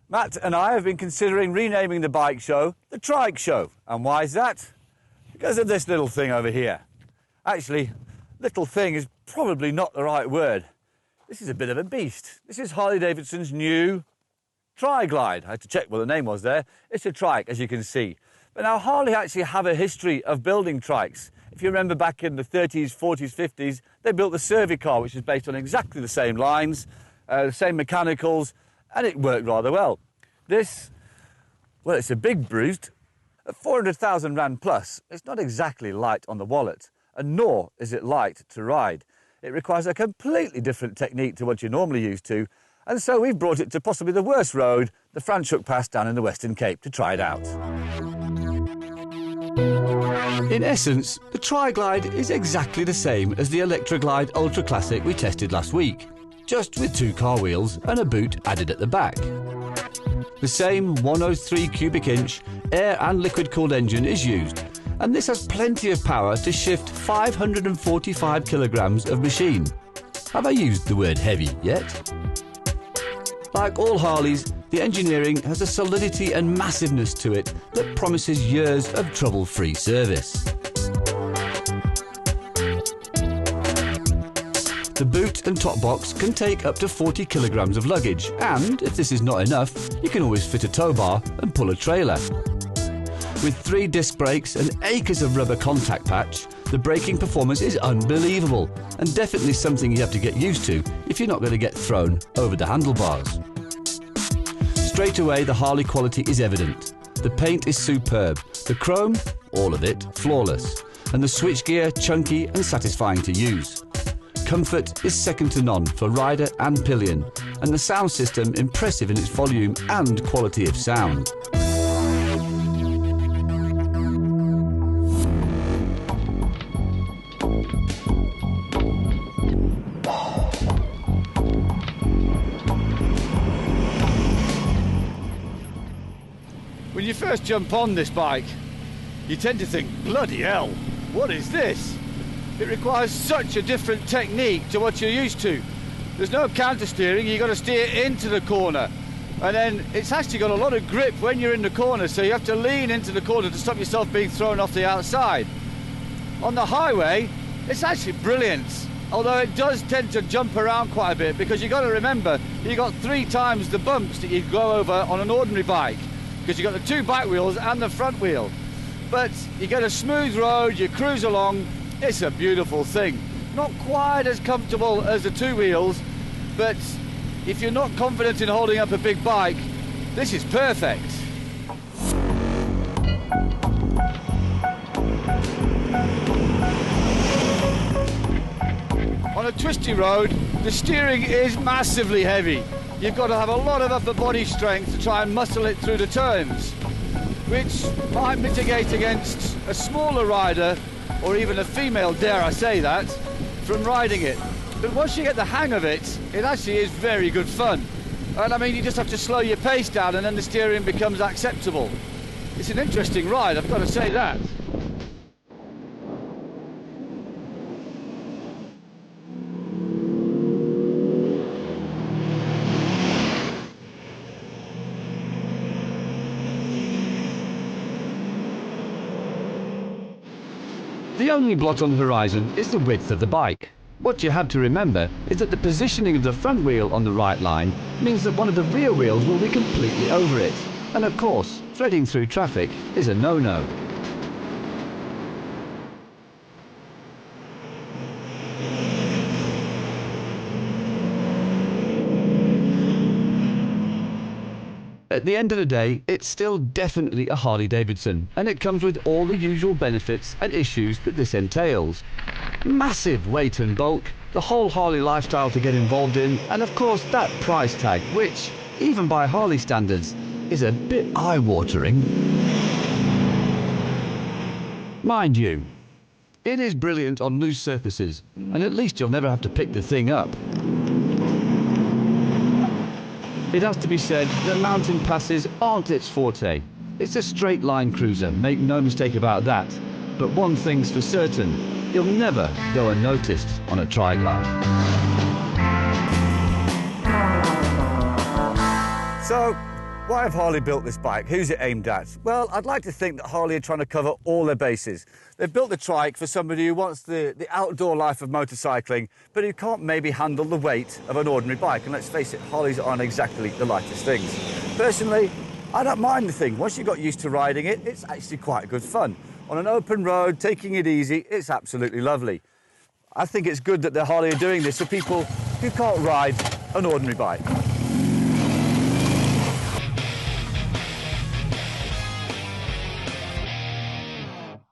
Matt and I have been considering renaming the bike show the Trike Show. And why is that? Because of this little thing over here. Actually, little thing is probably not the right word. This is a bit of a beast. This is Harley Davidson's new Tri-Glide. I had to check what the name was there. It's a trike, as you can see. But now Harley actually have a history of building trikes. If you remember back in the 30s, 40s, 50s, they built the Servicar, which is based on exactly the same lines, the same mechanicals, and it worked rather well. This, well, it's a big bruised. At 400,000 rand plus, it's not exactly light on the wallet, and nor is it light to ride. It requires a completely different technique to what you're normally used to, and so we've brought it to possibly the worst road, the Franschhoek Pass down in the Western Cape, to try it out. In essence, the Tri-Glide is exactly the same as the Electroglide Ultra Classic we tested last week, just with 2 car wheels and a boot added at the back. The same 103 cubic inch air and liquid cooled engine is used, and this has plenty of power to shift 545 kilograms of machine. Have I used the word heavy yet? Like all Harleys, the engineering has a solidity and massiveness to it that promises years of trouble-free service. The boot and top box can take up to 40 kilograms of luggage, and if this is not enough, you can always fit a tow bar and pull a trailer. With 3 disc brakes and acres of rubber contact patch, the braking performance is unbelievable, and definitely something you have to get used to if you're not going to get thrown over the handlebars. Straight away, the Harley quality is evident. The paint is superb, the chrome, all of it, flawless, and the switchgear chunky and satisfying to use. Comfort is second to none for rider and pillion, and the sound system impressive in its volume and quality of sound. When you first jump on this bike, you tend to think, bloody hell, what is this? It requires such a different technique to what you're used to. There's no counter steering, you've got to steer into the corner. And then it's actually got a lot of grip when you're in the corner, so you have to lean into the corner to stop yourself being thrown off the outside. On the highway, it's actually brilliant, although it does tend to jump around quite a bit, because you've got to remember, you've got 3 times the bumps that you go over on an ordinary bike, because you've got the 2 back wheels and the front wheel. But you get a smooth road, you cruise along. It's a beautiful thing. Not quite as comfortable as the 2 wheels, but if you're not confident in holding up a big bike, this is perfect. On a twisty road, the steering is massively heavy. You've got to have a lot of upper body strength to try and muscle it through the turns, which might mitigate against a smaller rider, or even a female, dare I say that, from riding it. But once you get the hang of it, it actually is very good fun. And I mean, you just have to slow your pace down and then the steering becomes acceptable. It's an interesting ride, I've got to say that. The only blot on the horizon is the width of the bike. What you have to remember is that the positioning of the front wheel on the right line means that one of the rear wheels will be completely over it. And of course, threading through traffic is a no-no. At the end of the day, it's still definitely a Harley Davidson, and it comes with all the usual benefits and issues that this entails. Massive weight and bulk, the whole Harley lifestyle to get involved in, and of course that price tag, which, even by Harley standards, is a bit eye-watering. Mind you, it is brilliant on loose surfaces, and at least you'll never have to pick the thing up. It has to be said that mountain passes aren't its forte. It's a straight line cruiser, make no mistake about that. But one thing's for certain, you'll never go unnoticed on a Tri-Glide. So, Why have Harley built this bike? Who's it aimed at? Well, I'd like to think that Harley are trying to cover all their bases. They've built the Trike for somebody who wants the outdoor life of motorcycling, but who can't maybe handle the weight of an ordinary bike. And let's face it, Harleys aren't exactly the lightest things. Personally, I don't mind the thing. Once you got used to riding it, it's actually quite good fun. On an open road, taking it easy, it's absolutely lovely. I think it's good that the Harley are doing this for people who can't ride an ordinary bike.